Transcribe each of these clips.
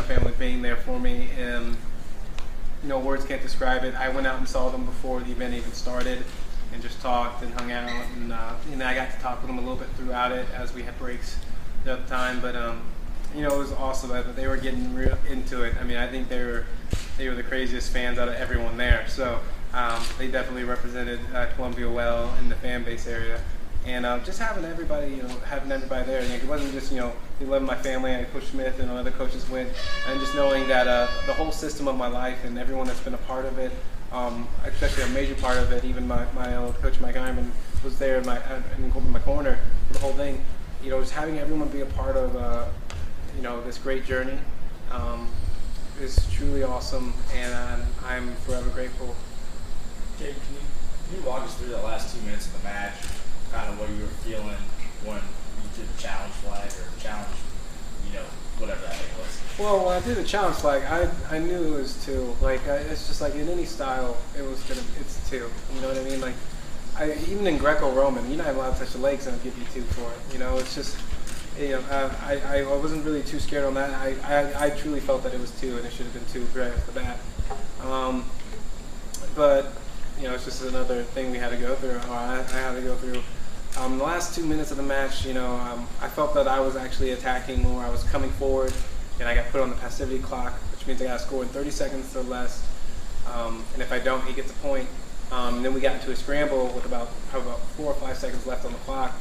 my family being there for me, and words can't describe it. I went out and saw them before the event even started, and just talked and hung out, and I got to talk with them a little bit throughout it as we had breaks the other time. But it was awesome that they were getting real into it. I mean, I think they were the craziest fans out of everyone there. So they definitely represented Columbia well in the fan base area. And just having everybody there. It wasn't just, they loved my family and Coach Smith and other coaches went. And just knowing that the whole system of my life and everyone that's been a part of it, especially a major part of it, even my old coach Mike Ironman was there in my corner for the whole thing. Just having everyone be a part of this great journey is truly awesome, and I'm forever grateful. Jay, can you walk us through the last 2 minutes of the match, kind of what you were feeling when you did the challenge flag or challenge, whatever that thing was? Well, when I did the challenge flag, I knew it was 2. It's just like in any style, it's 2. You know what I mean? Even in Greco-Roman, you're not allowed to touch the legs and I'll give you 2 for it. It's just, I wasn't really too scared on that. I truly felt that it was 2 and it should have been 2 right off the bat. But it's just another thing we had to go through, or I had to go through. The last 2 minutes of the match, I felt that I was actually attacking more. I was coming forward, and I got put on the passivity clock, which means I got to score in 30 seconds or less. And if I don't, he gets a point. And then we got into a scramble with about 4 or 5 seconds left on the clock.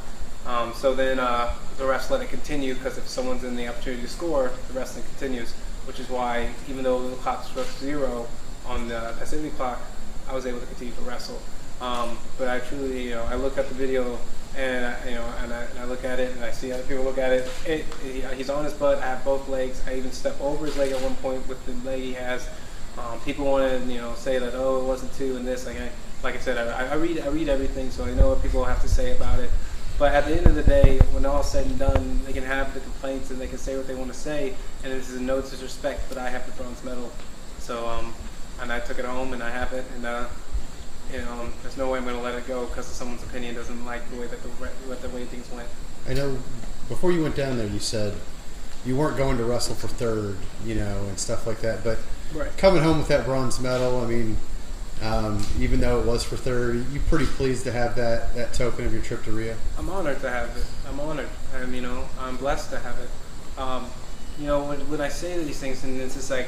So then the refs let it continue, because if someone's in the opportunity to score, the wrestling continues, which is why, even though the clock struck 0 on the passivity clock, I was able to continue to wrestle. But I truly, I look at the video and I look at it and I see other people look at it. He's on his butt. I have both legs. I even step over his leg at one point with the leg he has. People want to, say that, oh, it wasn't 2 and this. Like I said, I read everything, so I know what people have to say about it. But at the end of the day, when all said and done, they can have the complaints and they can say what they want to say. And this is no disrespect, but I have the bronze medal. So, and I took it home and I have it. And there's no way I'm going to let it go because someone's opinion doesn't like the way that the way things went. I know before you went down there, you said you weren't going to wrestle for 3rd, and stuff like that. But right. Coming home with that bronze medal, I mean, even though it was for 3rd, you pretty pleased to have that token of your trip to Rio? I'm honored to have it. I'm honored. I'm blessed to have it. When I say these things, and it's just like,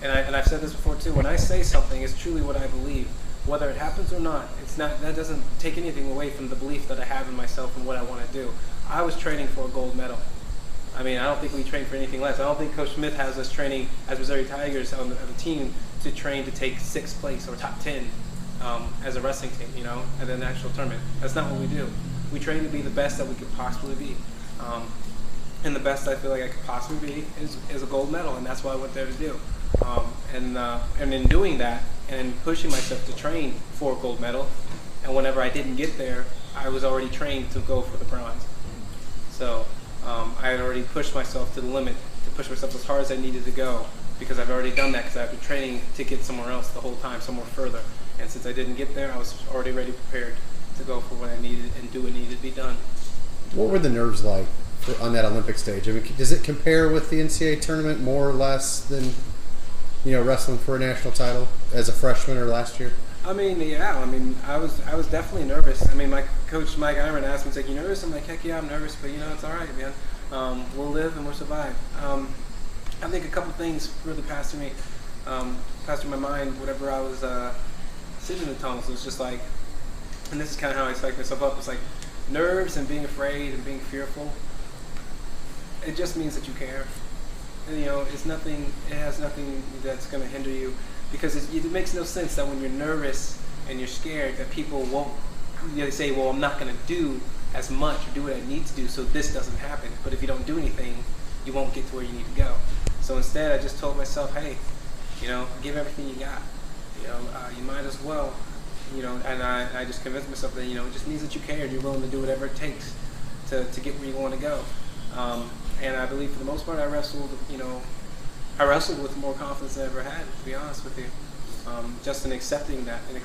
and I've said this before too, when I say something, it's truly what I believe. Whether it happens or not, that doesn't take anything away from the belief that I have in myself and what I want to do. I was training for a gold medal. I don't think we train for anything less. I don't think Coach Smith has us training as Missouri Tigers on the team to train to take 6th place or top 10 as a wrestling team, at the national tournament. That's not what we do. We train to be the best that we could possibly be. And the best I feel like I could possibly be is a gold medal, and that's what I went there to do. And in doing that, and pushing myself to train for a gold medal, and whenever I didn't get there, I was already trained to go for the bronze. So I had already pushed myself to the limit, to push myself as hard as I needed to go, because I've already done that, because I've been training to get somewhere else the whole time, somewhere further. And since I didn't get there, I was already ready, prepared to go for what I needed and do what needed to be done. What were the nerves like on that Olympic stage? I mean, does it compare with the NCAA tournament more or less than wrestling for a national title as a freshman or last year? I was definitely nervous. My coach Mike Ironman asked me, he's like, "You nervous?" I'm like, "Heck yeah, I'm nervous, but it's all right, man. We'll live and we'll survive." I think a couple things really passed through my mind whenever I was sitting in the tunnels. It was just like, and this is kind of how I psyched myself up. It's like nerves and being afraid and being fearful. It just means that you care. It's nothing. It has nothing that's going to hinder you, because it makes no sense that when you're nervous and you're scared that people won't. They say, "Well, I'm not going to do as much or do what I need to do, so this doesn't happen." But if you don't do anything, you won't get to where you need to go. So instead, I just told myself, "Hey, give everything you got. You might as well." And I just convinced myself that it just means that you care and you're willing to do whatever it takes to get where you want to go. And I believe for the most part, I wrestled with more confidence than I ever had, to be honest with you. Just in accepting that, I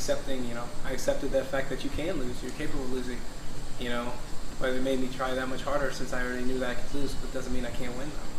accepted that fact that you can lose, you're capable of losing, but it made me try that much harder, since I already knew that I could lose, but it doesn't mean I can't win though.